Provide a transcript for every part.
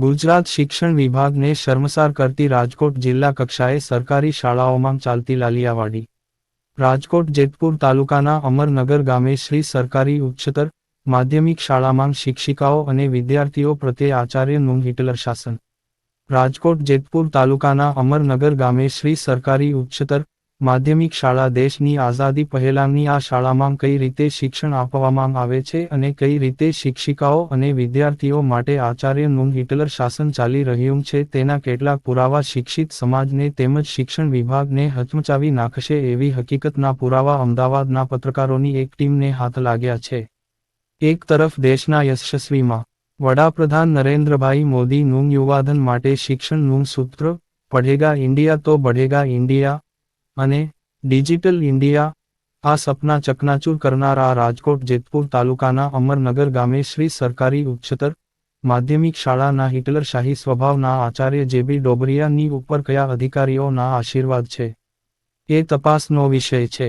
ગુજરાત શિક્ષણ વિભાગને શર્મસાર કરતી રાજકોટ જિલ્લા કક્ષાએ સરકારી શાળાઓમાં ચાલતી લાલિયાવાડી। રાજકોટ જેતપુર તાલુકાના અમરનગર ગામે શ્રી સરકારી ઉચ્ચતર માધ્યમિક શાળામાં શિક્ષિકાઓ અને વિદ્યાર્થીઓ પ્રત્યે આચાર્યનું હિટલર શાસન। રાજકોટ જેતપુર તાલુકાના અમરનગર ગામે શ્રી સરકારી ઉચ્ચતર માધ્યમિક શાળા દેશની આઝાદી પહેલાંની આ શાળામાં કઈ રીતે શિક્ષણ આપવામાં આવે છે અને કઈ રીતે શિક્ષિકાઓ અને વિદ્યાર્થીઓ માટે આચાર્યનું હિટલર શાસન ચાલી રહ્યું છે તેના કેટલાક પુરાવા શિક્ષિત સમાજને તેમજ શિક્ષણ વિભાગને હચમચાવી નાખશે એવી હકીકતના પુરાવા અમદાવાદના પત્રકારોની એક ટીમને હાથ લાગ્યા છે। એક તરફ દેશના યશસ્વીમાં વડાપ્રધાન નરેન્દ્રભાઈ મોદીનું યુવાધન માટે શિક્ષણનું સૂત્ર પઢેગા ઇન્ડિયા તો બઢેગા ઇન્ડિયા અને ડિજિટલ ઇન્ડિયા આ સપના ચકનાચૂર કરનાર આ રાજકોટ જેતપુર તાલુકાના અમરનગર ગામે શ્રી સરકારી ઉચ્ચતર માધ્યમિક શાળાના હિટલરશાહી સ્વભાવના આચાર્ય જેબી ડોબરિયાની ઉપર કયા અધિકારીઓના આશીર્વાદ છે એ તપાસનો વિષય છે।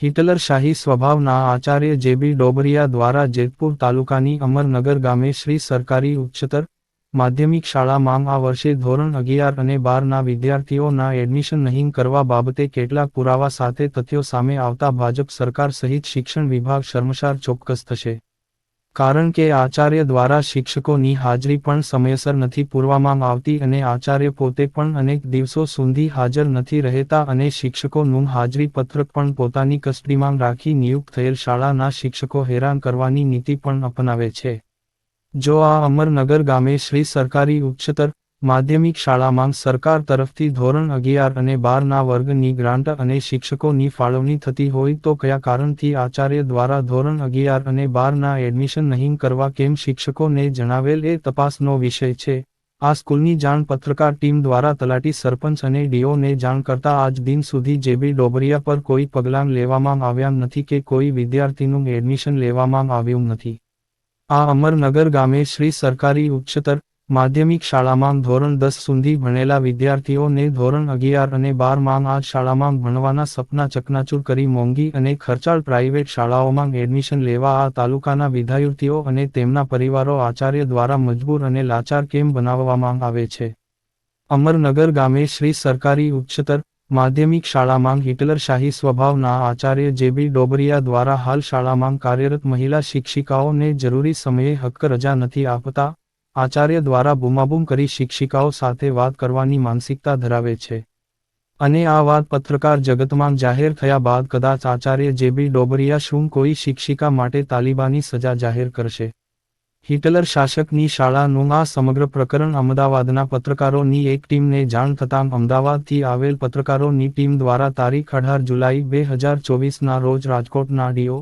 હિટલરશાહી સ્વભાવના આચાર્ય જેબી ડોબરિયા દ્વારા જેતપુર તાલુકાની અમરનગર ગામે શ્રી સરકારી ઉચ્ચતર માધ્યમિક શાળામાં આ વર્ષે ધોરણ 11 અને 12ના વિદ્યાર્થીઓના એડમિશન નહીં કરવા બાબતે કેટલાક પુરાવા સાથે તથ્યો સામે આવતા ભાજપ સરકાર સહિત શિક્ષણ વિભાગ શર્મસાર ચોક્કસ થશે। કારણ કે આચાર્ય દ્વારા શિક્ષકોની હાજરી પણ સમયસર નથી પૂરવામાં આવતી અને આચાર્ય પોતે પણ અનેક દિવસો સુધી હાજર નથી રહેતા અને શિક્ષકોનું હાજરી પત્રક પણ પોતાની કસ્ટડીમાં રાખી નિયુક્ત થયેલ શાળાના શિક્ષકો હેરાન કરવાની નીતિ પણ અપનાવે છે। જો આ અમરનગર ગામે શ્રી સરકારી ઉચ્ચતર માધ્યમિક શાળામાં સરકાર તરફથી ધોરણ 11 અને 12ના વર્ગની ગ્રાન્ટ અને શિક્ષકોની ફાળવણી થતી હોય તો કયા કારણથી આચાર્ય દ્વારા ધોરણ 11 અને 12ના એડમિશન નહીં કરવા કેમ શિક્ષકોને જણાવેલ એ તપાસનો વિષય છે। આ સ્કૂલની જાણ પત્રકાર ટીમ દ્વારા તલાટી સરપંચ અને ડીઓને જાણ કરતા આજ દિન સુધી જેબી ડોબરિયા પર કોઈ પગલાં લેવામાં આવ્યા નથી કે કોઈ વિદ્યાર્થીનું એડમિશન લેવામાં આવ્યું નથી। આ અમરનગર ગામે શ્રી સરકારી ઉચ્ચતર માધ્યમિક શાળામાં ધોરણ 10 સુધી ભણેલા વિદ્યાર્થીઓને ધોરણ 11 અને 12માં આ શાળામાં ભણવાના સપના ચકનાચૂર કરી મોંઘી અને ખર્ચાળ પ્રાઇવેટ શાળાઓમાં એડમિશન લેવા આ તાલુકાના વિદ્યાર્થીઓ અને તેમના પરિવારો આચાર્ય દ્વારા મજબૂર અને લાચાર કેમ બનાવવામાં આવે છે। અમરનગર ગામે શ્રી સરકારી ઉચ્ચતર માધ્યમિક શાળામાં હિટલરશાહી સ્વભાવના આચાર્ય જેબી ડોબરિયા દ્વારા હાલ શાળામાં કાર્યરત મહિલા શિક્ષિકાઓને જરૂરી સમયે હક્ક રજા નથી આપતા। આચાર્ય દ્વારા બૂમાબૂમ કરી શિક્ષિકાઓ સાથે વાત કરવાની માનસિકતા ધરાવે છે અને આ વાત પત્રકાર જગતમાં જાહેર થયા બાદ કદાચ આચાર્ય જેબી ડોબરિયા શું કોઈ શિક્ષિકા માટે તાલિબાની સજા જાહેર કરશે। હિટલર શાસકની શાળાનું આ સમગ્ર પ્રકરણ અમદાવાદના પત્રકારોની એક ટીમને જાણ થતાં અમદાવાદથી આવેલ પત્રકારોની ટીમ દ્વારા તારીખ 18 જુલાઈ 2024ના રોજ રાજકોટના ડીઓ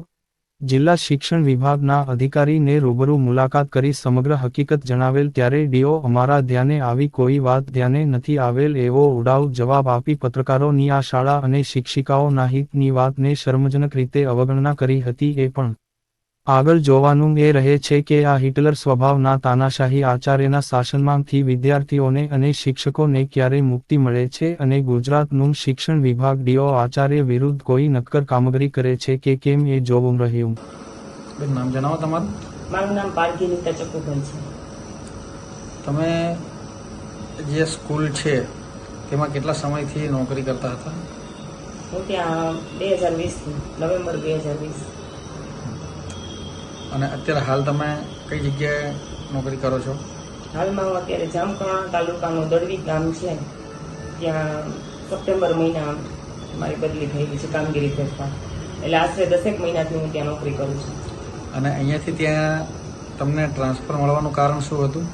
જિલ્લા શિક્ષણ વિભાગના અધિકારીને રૂબરૂ મુલાકાત કરી સમગ્ર હકીકત જણાવેલ ત્યારે ડીઓ અમારા ધ્યાને આવી કોઈ વાત ધ્યાને નથી આવેલ એવો ઉડાઉ જવાબ આપી પત્રકારોની આ શાળા અને શિક્ષિકાઓના હિતની વાતને શરમજનક રીતે અવગણના કરી હતી। એ પણ આગળ જોવાનું એ રહે છે કે આ હિટલર સ્વભાવના તાનાશાહી આચાર્યના શાસનમાંથી વિદ્યાર્થીઓને અને શિક્ષકોને ક્યારે મુક્તિ મળે છે અને ગુજરાતનું શિક્ષણ વિભાગ ડીઓ આચાર્ય વિરુદ્ધ કોઈ નક્કર કામગીરી કરે છે કે કેમ એ જોવું રહ્યું। નામ જણાવો તમારું। મારું નામ પારગીનીતા ચકુભાઈ છે। તમે જે સ્કૂલ છે તેમાં કેટલા સમયથી નોકરી કરતા હતા? હું ત્યાં 2020 નવેમ્બર 2020 અને અત્યારે હાલ તમે કઈ જગ્યાએ નોકરી કરો છો? હાલમાં હું અત્યારે જામકણા તાલુકાનું દળવી ગામ છે ત્યાં સપ્ટેમ્બર મહિના મારી બદલી થયેલી છે કામગીરી ફેરફાર એટલે આશરે 10 મહિનાથી હું ત્યાં નોકરી કરું છું। અને અહીંયાથી ત્યાં તમને ટ્રાન્સફર મળવાનું કારણ શું હતું?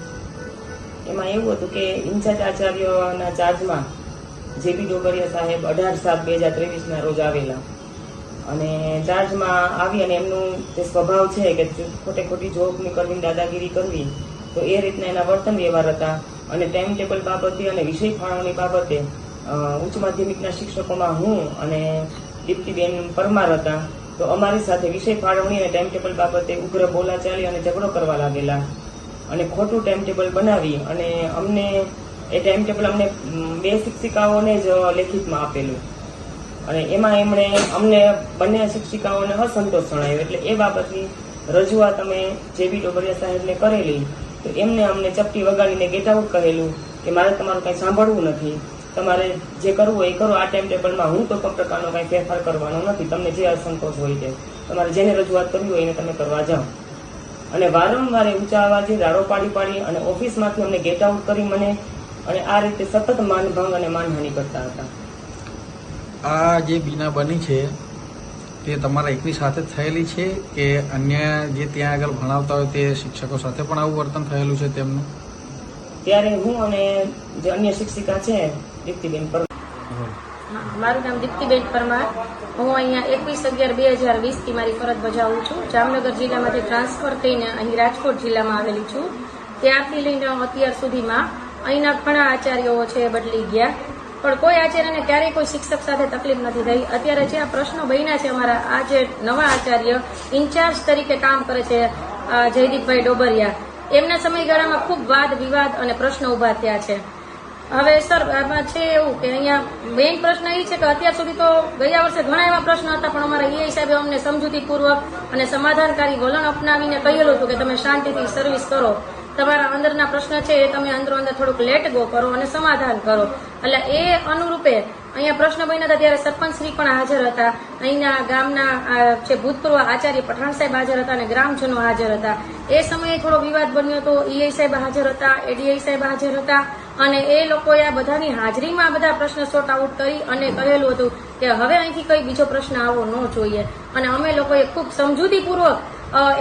એમાં એવું હતું કે ઇન્ચાર્જ આચાર્યોના ચાર્જમાં જેબી ડોબરિયા સાહેબ 18/7/2023ના રોજ આવેલા અને ચાર્જમાં આવી અને એમનું જે સ્વભાવ છે કે ખોટે ખોટી જોબની કરવી દાદાગીરી કરવી તો એ રીતના એના વર્તન વ્યવહાર હતા અને ટાઈમ ટેબલ બાબતે અને વિષય ફાળવણી બાબતે ઉચ્ચ માધ્યમિકના શિક્ષકોમાં હું અને દીપ્તિબેન પરમાર હતા તો અમારી સાથે વિષય ફાળવણી અને ટાઈમ ટેબલ બાબતે ઉગ્ર બોલાચાલી અને ઝઘડો કરવા લાગેલા અને ખોટું ટાઈમ ટેબલ બનાવી અને અમને એ ટાઈમ ટેબલ અમને 2 શિક્ષિકાઓને જ લેખિતમાં આપેલું અને એમાં એમણે અમને બંને શિક્ષિકાઓને અસંતોષ જણાવ્યો એટલે એ બાબતની રજૂઆત અમે જેબી ડોબરિયા સાહેબને કરેલી તો એમને અમને ચપટી વગાડીને ગેટ આઉટ કહેલું કે મારે તમારું કંઈ સાંભળવું નથી, તમારે જે કરવું હોય એ કરો, આ ટાઈમ ટેબલમાં હું તો કોઈ પ્રકારનો કંઈ ફેરફાર કરવાનો નથી, તમને જે અસંતોષ હોય તે તમારે જેને રજૂઆત કરવી હોય એને તમે કરવા જાઓ. અને વારંવાર ઊંચા અવાજે રાડો પાડી અને ઓફિસમાંથી અમને ગેટ આઉટ કરી મને અને આ રીતે સતત માનભંગ અને માનહાનિ કરતા હતા. આ જે બીના બની છે તે તમારા એકની સાથે જ થયેલી છે કે અન્ય જે ત્યાં આગળ ભણાવતા હોય તે શિક્ષકો સાથે પણ આવું વર્તન થયેલું છે તેમનું? ત્યારે હું અને જે અન્ય શિક્ષિકા છે દીપ્તિબેન પરમાર. મારું નામ દીપ્તિબેન પરમાર. હું અહીંયા 21/11/2020 થી મારી ફરજ બજાવું છું. જામનગર જિલ્લામાંથી ટ્રાન્સફર થઈને અહીં રાજકોટ જિલ્લામાં આવેલી છું. ત્યારથી લઈને અત્યાર સુધીમાં અહીંના ઘણા આચાર્યો છે બદલી ગયા, પણ કોઈ આચાર્યને ક્યારેય કોઈ શિક્ષક સાથે તકલીફ નથી થઈ. અત્યારે જે આ પ્રશ્નો બન્યા છે, અમારા આ જે નવા આચાર્ય ઇન્ચાર્જ તરીકે કામ કરે છે જયદીપભાઈ ડોબરિયા, એમના સમયગાળામાં ખૂબ વાદ વિવાદ અને પ્રશ્નો ઉભા થયા છે. હવે સર આમાં છે એવું કે અહીંયા મેઇન પ્રશ્ન એ છે કે અત્યાર સુધી તો ગયા વર્ષે ઘણા એવા પ્રશ્નો હતા, પણ અમારા ઈઆઈ સાહેબે અમને સમજૂતીપૂર્વક અને સમાધાનકારી વલણ અપનાવીને કહેલું હતું કે તમે શાંતિથી સર્વિસ કરો, તમારા અંદરના પ્રશ્ન છે એ તમે અંદરો અંદર થોડુંક લેટ ગો કરો અને સમાધાન કરો. એટલે એ અનુરૂપે અહીંયા પ્રશ્ન બન્યા હતા ત્યારે સરપંચશ્રી પણ હાજર હતા, અહીંના ગામના જે ભૂતપૂર્વ આચાર્ય પઠાણ સાહેબ હાજર હતા અને ગ્રામજનો હાજર હતા. એ સમયે થોડો વિવાદ બન્યો હતો. ઈઆઈ સાહેબ હાજર હતા, એડીઆઈ સાહેબ હાજર હતા અને એ લોકોએ આ બધાની હાજરીમાં બધા પ્રશ્ન સોર્ટ આઉટ કરી અને કહેલું હતું કે હવે અહીંથી કઈ બીજો પ્રશ્ન આવવો ન જોઈએ. અને અમે લોકોએ ખૂબ સમજૂતીપૂર્વક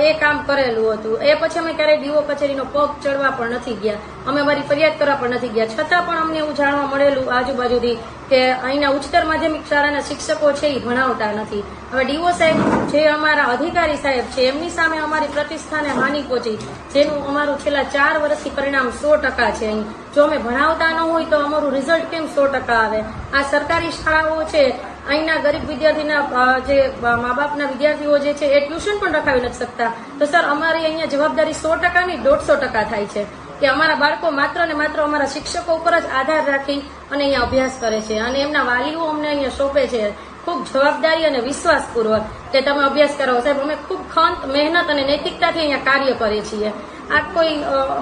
એ કામ કરેલું હતું. એ પછી અમે ક્યારેય ડીઓ કચેરીનો પગ ચડવા પણ નથી ગયા, અમે અમારી ફરિયાદ કરવા પણ નથી ગયા. છતાં પણ અમને એવું જાણવા મળેલું આજુબાજુથી કે અહીંના ઉચ્ચતર માધ્યમિક શાળાના શિક્ષકો છે એ ભણાવતા નથી. હવે ડીઓ સાહેબ જે અમારા અધિકારી સાહેબ છે એમની સામે અમારી પ્રતિષ્ઠાને હાનિ પહોંચી, જેનું અમારું છેલ્લા 4 વર્ષથી પરિણામ 100% છે. અહીં જો અમે ભણાવતા ન હોય તો અમારું રિઝલ્ટ કેમ 100% આવે? આ સરકારી શાળાઓ છે, અહીંના ગરીબ વિદ્યાર્થીના જે મા બાપના વિદ્યાર્થીઓ જે છે એ ટ્યુશન પણ રખાવી નથી શકતા. તો સર અમારી અહીંયા જવાબદારી 100% ની 150% થાય છે કે અમારા બાળકો માત્ર ને માત્ર અમારા શિક્ષકો ઉપર જ આધાર રાખી અને અહીંયા અભ્યાસ કરે છે અને એમના વાલીઓ અમને અહીંયા સોંપે છે ખૂબ જવાબદારી અને વિશ્વાસપૂર્વક કે તમે અભ્યાસ કરો. સાહેબ અમે ખૂબ ખંત, મહેનત અને નૈતિકતાથી અહીંયા કાર્ય કરીએ છીએ. આ કોઈ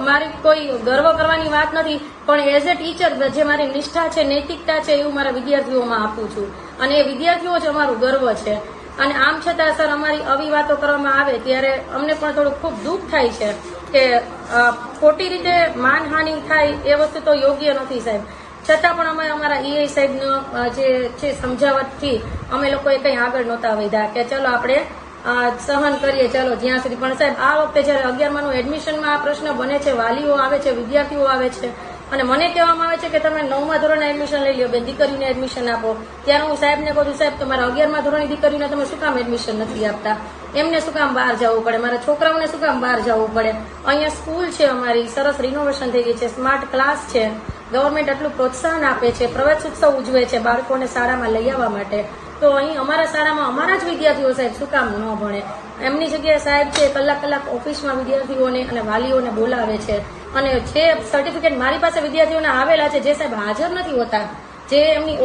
મારી કોઈ ગર્વ કરવાની વાત નથી, પણ એઝ એ ટીચર જે મારી નિષ્ઠા છે, નૈતિકતા છે, એવું મારા વિદ્યાર્થીઓમાં આપું છું અને એ વિદ્યાર્થીઓ જ અમારું ગર્વ છે. અને આમ છતાં સર અમારી આવી વાતો કરવામાં આવે ત્યારે અમને પણ થોડું ખૂબ દુઃખ થાય છે કે ખોટી રીતે માનહાનિ થાય એ વસ્તુ તો યોગ્ય નથી સાહેબ. છતાં પણ અમે અમારા ઈઆઈ સાહેબનો જે છે સમજાવટથી અમે લોકોએ કંઈ આગળ નહોતા વધ્યા કે ચલો આપણે સહન કરીએ, ચલો જ્યાં સુધી. પણ સાહેબ આ વખતે જયારે 11માનું એડમિશનમાં આ પ્રશ્ન બને છે, વાલીઓ આવે છે, વિદ્યાર્થીઓ આવે છે અને મને કહેવામાં આવે છે કે તમે 9મા ધોરણે એડમિશન લઈ લો બેન, દીકરીને એડમિશન આપો. ત્યારે હું સાહેબને કહું છું, સાહેબ તમારા 11મા ધોરણની દીકરીને તમે શું કામ એડમિશન નથી આપતા? એમને શું કામ બહાર જવું પડે? મારા છોકરાઓને શું કામ બહાર જવું પડે? અહીંયા સ્કૂલ છે અમારી, સરસ રિનોવેશન થઈ ગઈ છે, સ્માર્ટ ક્લાસ છે, ગવર્મેન્ટ આટલું પ્રોત્સાહન આપે છે, પ્રવેશ ઉત્સવ ઉજવે છે બાળકોને શાળામાં લઈ આવવા માટે. તો અહીં અમારા શાળામાં અમારા જ વિદ્યાર્થીઓ સાહેબ શું કામ ન ભણે? એમની જગ્યાએ સાહેબ છે કલાક ઓફિસમાં વિદ્યાર્થીઓને અને વાલીઓને બોલાવે છે અને જે સર્ટિફિકેટ મારી પાસે વિદ્યાર્થીઓના આવેલા છે જે સાહેબ હાજર નથી હોતા, જે એમની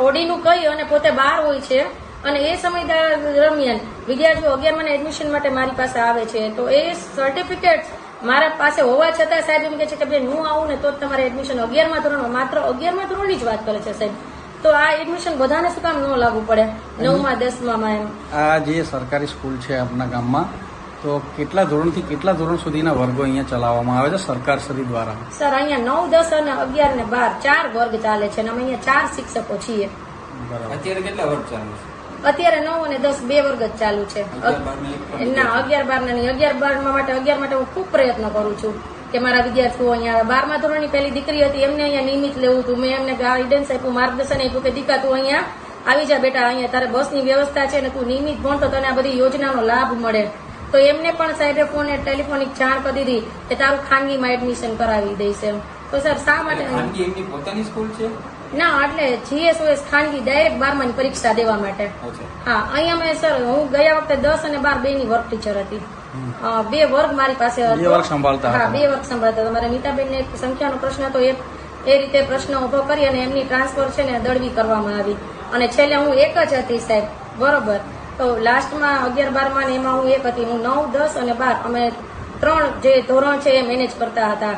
ઓડીનું કહી અને પોતે બહાર હોય છે અને એ સમય દરમિયાન વિદ્યાર્થીઓ 11માના એડમિશન માટે મારી પાસે આવે છે. તો એ સર્ટિફિકેટ મારા પાસે હોવા છતાં સાહેબ એમ કે છે કે બેન હું આવું ને તો જ તમારે એડમિશન 11મા ધોરણમાં, માત્ર 11મા ધોરણની જ વાત કરે છે સાહેબ. તો આ એડમિશન બધાને શું કામ ન લાગુ પડે 9મા 10મામાં? એમ આ જે સરકારી સ્કૂલ છે આપના ગામમાં, તો કેટલા ધોરણથી કેટલા ધોરણ સુધીના વર્ગો અહીંયા ચલાવવામાં આવે છે સરકાર શ્રી દ્વારા? સર અહીંયા 9, 10 અને 11 ને 12 4 વર્ગ ચાલે છે અને અમે અહીંયા 4 શિક્ષકો છીએ. અત્યારે કેટલા વર્ગ ચાલુ છે? અત્યારે 9 અને 10 2 વર્ગ જ ચાલુ છે. ના 11, 12 નહીં. 11, 12 માટે હું ખૂબ પ્રયત્ન કરું છું કે મારા વિદ્યાર્થીઓ અહીંયા 12મા ધોરણની પહેલી દીકરી હતી, એમને અહીંયા નિયમિત લેવું હતું. મેં એમને ગાઈડન્સ આપ્યું, માર્ગદર્શન આપ્યું કે દીકા તું અહીંયા આવી જા બેટા, અહીંયા તારે બસની વ્યવસ્થા છે ને તું નિયમિત ભણ તો તને આ બધી યોજનાનો લાભ મળે. તો એમને પણ સાહેબે ફોને ટેલિફોનિક જાણ કરી દીધી કે તારું ખાનગીમાં એડમિશન કરાવી દઈશ એમ. તો સર શા માટે? ખાનગી એમની પોતાની સ્કૂલ છે? ના, એટલે GSOS ખાનગી ડાયરેક્ટ 12માની પરીક્ષા દેવા માટે. હા, અહીંયા મેં સર હું ગયા વખતે 10 અને 12 બેની વર્ક ટીચર હતી. 2 વર્ગ મારી પાસે હતો. 2 વર્ગ સંભાળતા? હા, 2 વર્ગ સંભાળતા. તમારા નીતાબેનને એક સંખ્યાનો પ્રશ્ન હતો, એ રીતે પ્રશ્ન ઉભો કરી અને એમની ટ્રાન્સફર છે ને દળવી કરવામાં આવી અને છેલ્લે હું એક જ હતી સાહેબ, બરોબર. તો લાસ્ટમાં 11, 12માં એમાં હું એક હતી. હું 9, 10 અને 12 અમે ત્રણ જે ધોરણ છે એ મેનેજ કરતા હતા.